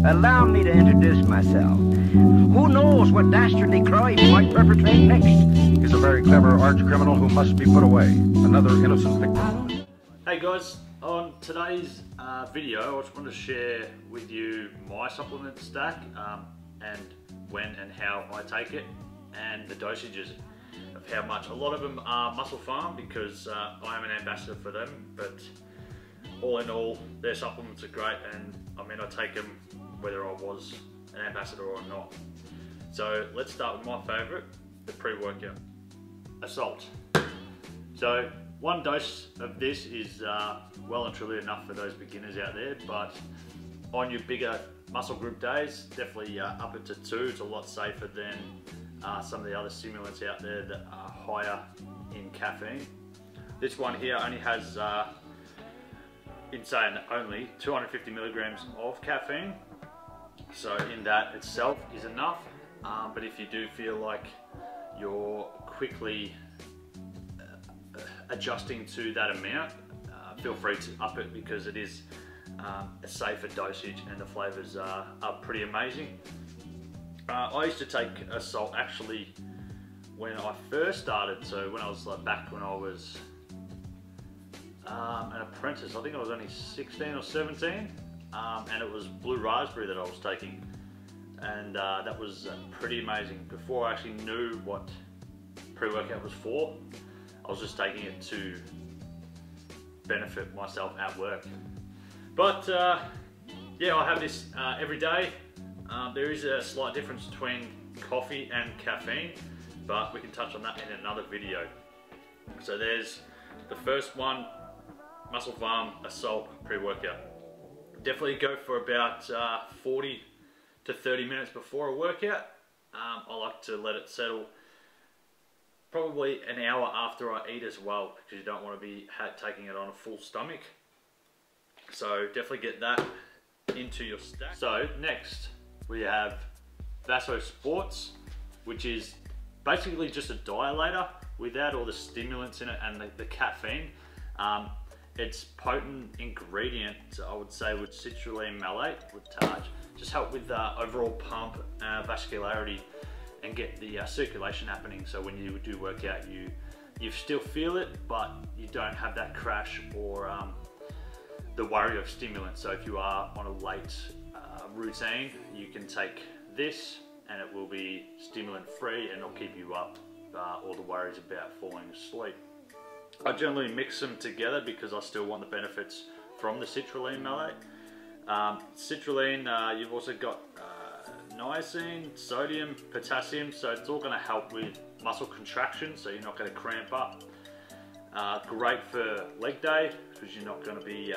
allow me to introduce myself. Who knows what dastardly crime he might perpetrate next? He's a very clever arch criminal who must be put away. Another innocent victim. Hey guys, on today's video I just want to share with you my supplement stack and when and how I take it and the dosages of how much. A lot of them are Musclepharm because I am an ambassador for them, but all in all their supplements are great, and I mean I take them whether I was an ambassador or not. So let's start with my favourite, the pre-workout Assault. So one dose of this is well and truly enough for those beginners out there, but on your bigger muscle group days, definitely up it to 2. It's a lot safer than some of the other stimulants out there that are higher in caffeine. This one here only has, insane, only 250 milligrams of caffeine. So in that itself is enough, but if you do feel like you're quickly adjusting to that amount, feel free to up it because it is a safer dosage and the flavors are pretty amazing. I used to take Assault actually when I first started, so when I was back when I was an apprentice. I think I was only 16 or 17, and it was blue raspberry that I was taking, and that was pretty amazing. Before I actually knew what pre-workout was for, I was just taking it to benefit myself at work. But yeah, I have this every day. There is a slight difference between coffee and caffeine, but we can touch on that in another video. So there's the first one, Musclepharm Assault pre-workout. Definitely go for about 40 to 30 minutes before a workout. I like to let it settle probably an hour after I eat as well, because you don't want to be taking it on a full stomach. So definitely get that into your stack. So next we have Vaso Sports, which is basically just a dilator without all the stimulants in it and the caffeine. Its potent ingredient, I would say, with citrulline malate would just help with overall pump, vascularity, and get the circulation happening. So when you do work out, you still feel it, but you don't have that crash or the worry of stimulants. So if you are on a late routine, you can take this and it will be stimulant free and it'll keep you up all the worries about falling asleep. I generally mix them together because I still want the benefits from the citrulline malate. Citrulline, you've also got niacin, sodium, potassium, so it's all going to help with muscle contraction, so you're not going to cramp up. Great for leg day because you're not going to be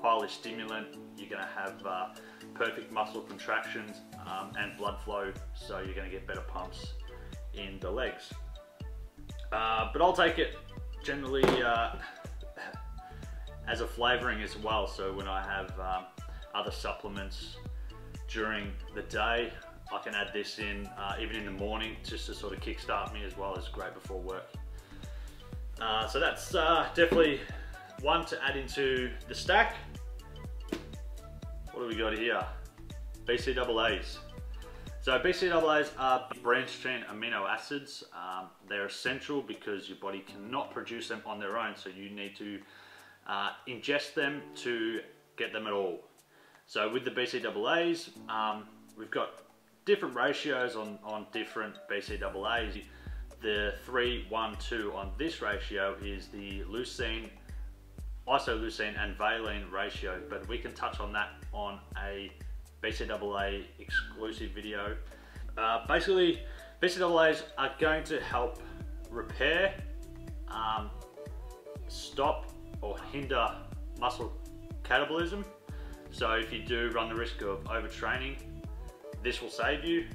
highly stimulant. You're going to have perfect muscle contractions and blood flow, so you're going to get better pumps in the legs. But I'll take it generally as a flavoring as well, so when I have other supplements during the day, I can add this in even in the morning just to sort of kickstart me as well. As great before work. So that's definitely one to add into the stack. What do we got here? BCAAs. So BCAAs are branched chain amino acids. They're essential because your body cannot produce them on their own, so you need to ingest them to get them at all. So with the BCAAs, we've got different ratios on different BCAAs. The 3:1:2 on this ratio is the leucine, isoleucine and valine ratio, but we can touch on that on a BCAA exclusive video. Basically, BCAAs are going to help repair, stop or hinder muscle catabolism. So if you do run the risk of overtraining, this will save you.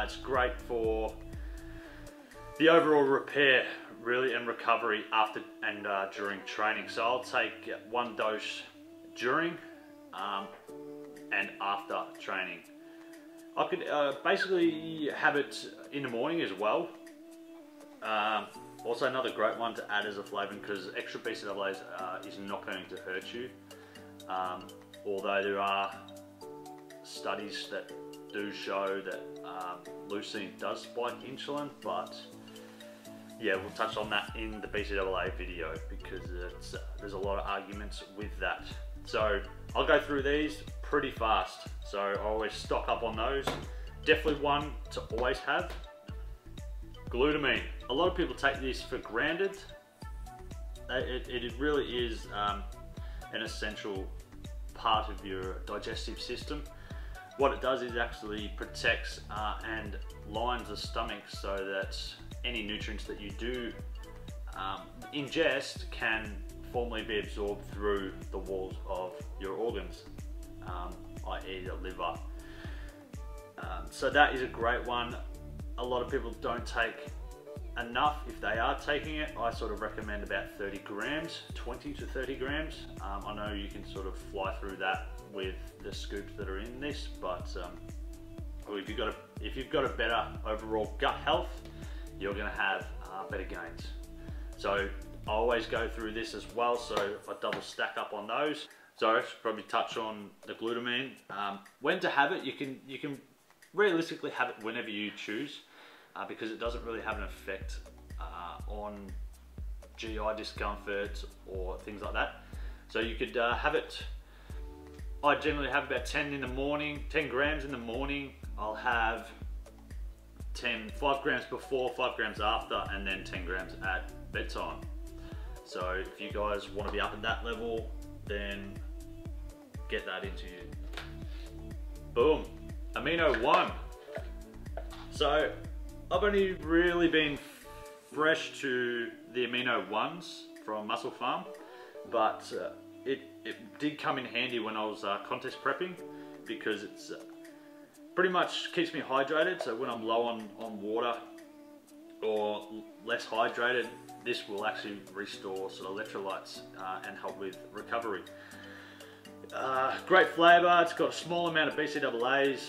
It's great for the overall repair really and recovery after and during training. So I'll take one dose during and after training. I could basically have it in the morning as well. Also another great one to add as a flavouring, because extra BCAAs is not going to hurt you. Although there are studies that do show that leucine does spike insulin, but yeah, we'll touch on that in the bcaa video because there's a lot of arguments with that. So I'll go through these pretty fast. So I always stock up on those. Definitely one to always have. Glutamine. A lot of people take this for granted. It really is an essential part of your digestive system. What it does is actually protects and lines the stomach so that any nutrients that you do ingest can formally be absorbed through the walls of your organs, i.e. the liver. So that is a great one. A lot of people don't take enough. If they are taking it, I sort of recommend about 30 grams, 20 to 30 grams. I know you can sort of fly through that with the scoops that are in this, but if you've got a better overall gut health, you're going to have better gains. So I always go through this as well, so I double stack up on those. So I should probably touch on the glutamine. When to have it, you can realistically have it whenever you choose, because it doesn't really have an effect on GI discomfort or things like that. So you could have it, I generally have about 10 in the morning, 10 grams in the morning. I'll have 5 grams before, 5 grams after, and then 10 grams at bedtime. So if you guys want to be up at that level, then get that into you. Boom, Amino 1. So I've only really been fresh to the Amino 1s from Musclepharm, but it did come in handy when I was contest prepping, because it's pretty much keeps me hydrated. So when I'm low on water or less hydrated, this will actually restore sort of electrolytes and help with recovery. Great flavour, it's got a small amount of BCAAs,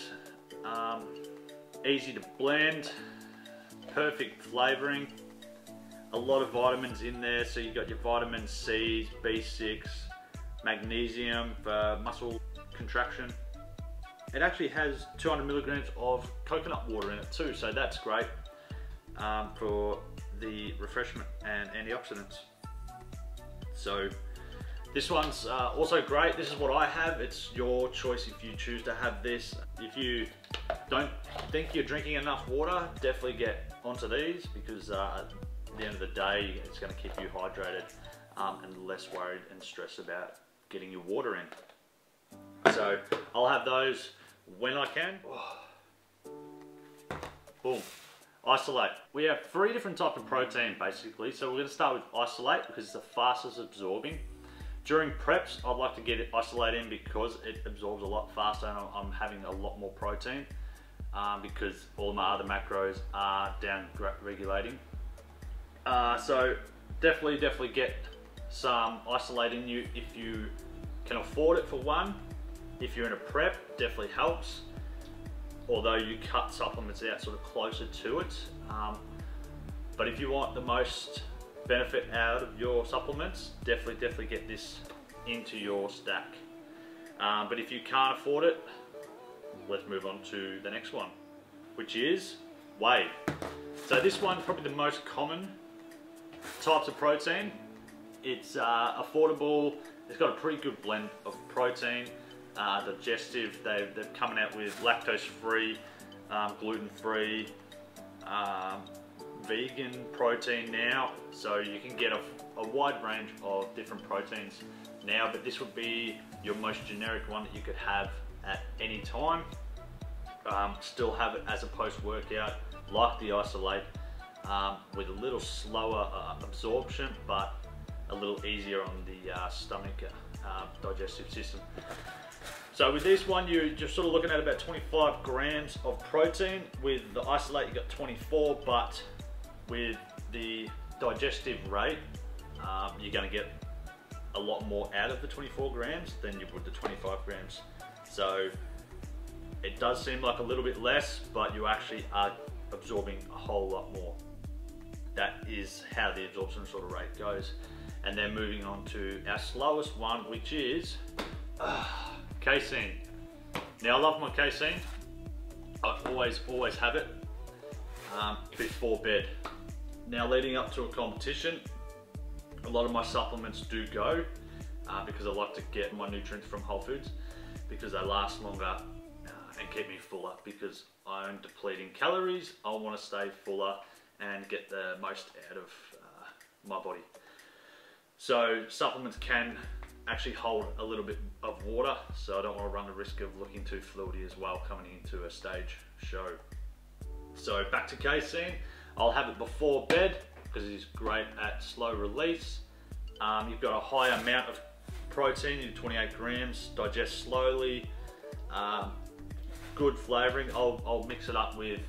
easy to blend, perfect flavouring, a lot of vitamins in there. So you've got your vitamin C, B6, magnesium for muscle contraction. It actually has 200 milligrams of coconut water in it too, so that's great for the refreshment and antioxidants. So this one's also great. This is what I have. It's your choice if you choose to have this. If you don't think you're drinking enough water, definitely get onto these, because at the end of the day, it's going to keep you hydrated and less worried and stressed about getting your water in. So I'll have those when I can. Boom. Isolate. We have 3 different types of protein basically. So we're going to start with isolate because it's the fastest absorbing. During preps, I'd like to get it isolate in because it absorbs a lot faster and I'm having a lot more protein because all my other macros are down regulating. So definitely get some isolate in you if you can afford it for one. If you're in a prep, definitely helps. Although you cut supplements out sort of closer to it. But if you want the most benefit out of your supplements, definitely get this into your stack. But if you can't afford it, let's move on to the next one, which is whey. So this one's probably the most common types of protein. It's affordable. It's got a pretty good blend of protein. Digestive, they're coming out with lactose-free, gluten-free, vegan protein now, so you can get a wide range of different proteins now, but this would be your most generic one that you could have at any time. Still have it as a post-workout, like the isolate, with a little slower absorption, but a little easier on the stomach digestive system. So with this one, you're sort of looking at about 25 grams of protein. With the isolate, you got 24, but with the digestive rate, you're going to get a lot more out of the 24 grams than you would the 25 grams. So it does seem like a little bit less, but you actually are absorbing a whole lot more. That is how the absorption sort of rate goes. And then moving on to our slowest one, which is Casein. Now I love my casein. I always have it before bed. Now leading up to a competition, a lot of my supplements do go because I like to get my nutrients from whole foods because they last longer and keep me fuller, because I'm depleting calories. I want to stay fuller and get the most out of my body. So supplements can actually hold a little bit of water, so I don't want to run the risk of looking too fluidy as well coming into a stage show. So back to casein, I'll have it before bed because it is great at slow release. You've got a high amount of protein, 28 grams, digest slowly, good flavouring. I'll mix it up with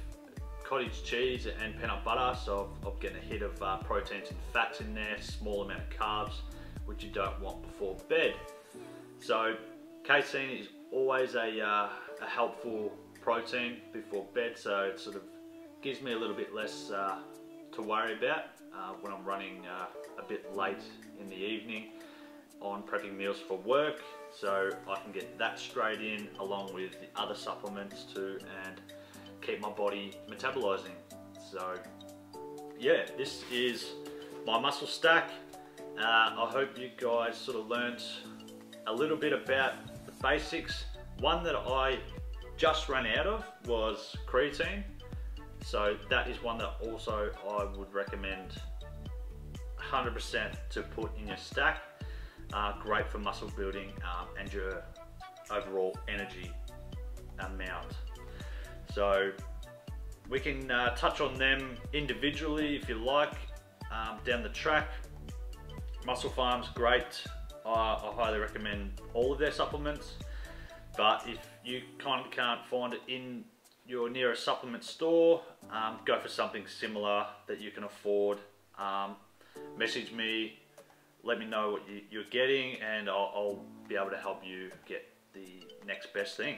cottage cheese and peanut butter, so I'm getting a hit of proteins and fats in there, small amount of carbs, which you don't want before bed. So casein is always a helpful protein before bed, so it sort of gives me a little bit less to worry about when I'm running a bit late in the evening on prepping meals for work. So I can get that straight in along with the other supplements too and keep my body metabolizing. So yeah, this is my muscle stack. I hope you guys sort of learned a little bit about the basics. One that I just ran out of was creatine. So that is one that also I would recommend 100% to put in your stack. Great for muscle building and your overall energy amount. So we can touch on them individually if you like down the track. Musclepharm's great. I highly recommend all of their supplements, but if you kind of can't find it in your nearest supplement store, go for something similar that you can afford. Message me, let me know what you're getting, and I'll be able to help you get the next best thing.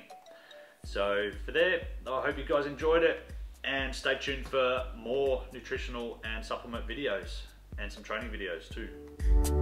So for that, I hope you guys enjoyed it, and stay tuned for more nutritional and supplement videos and some training videos too.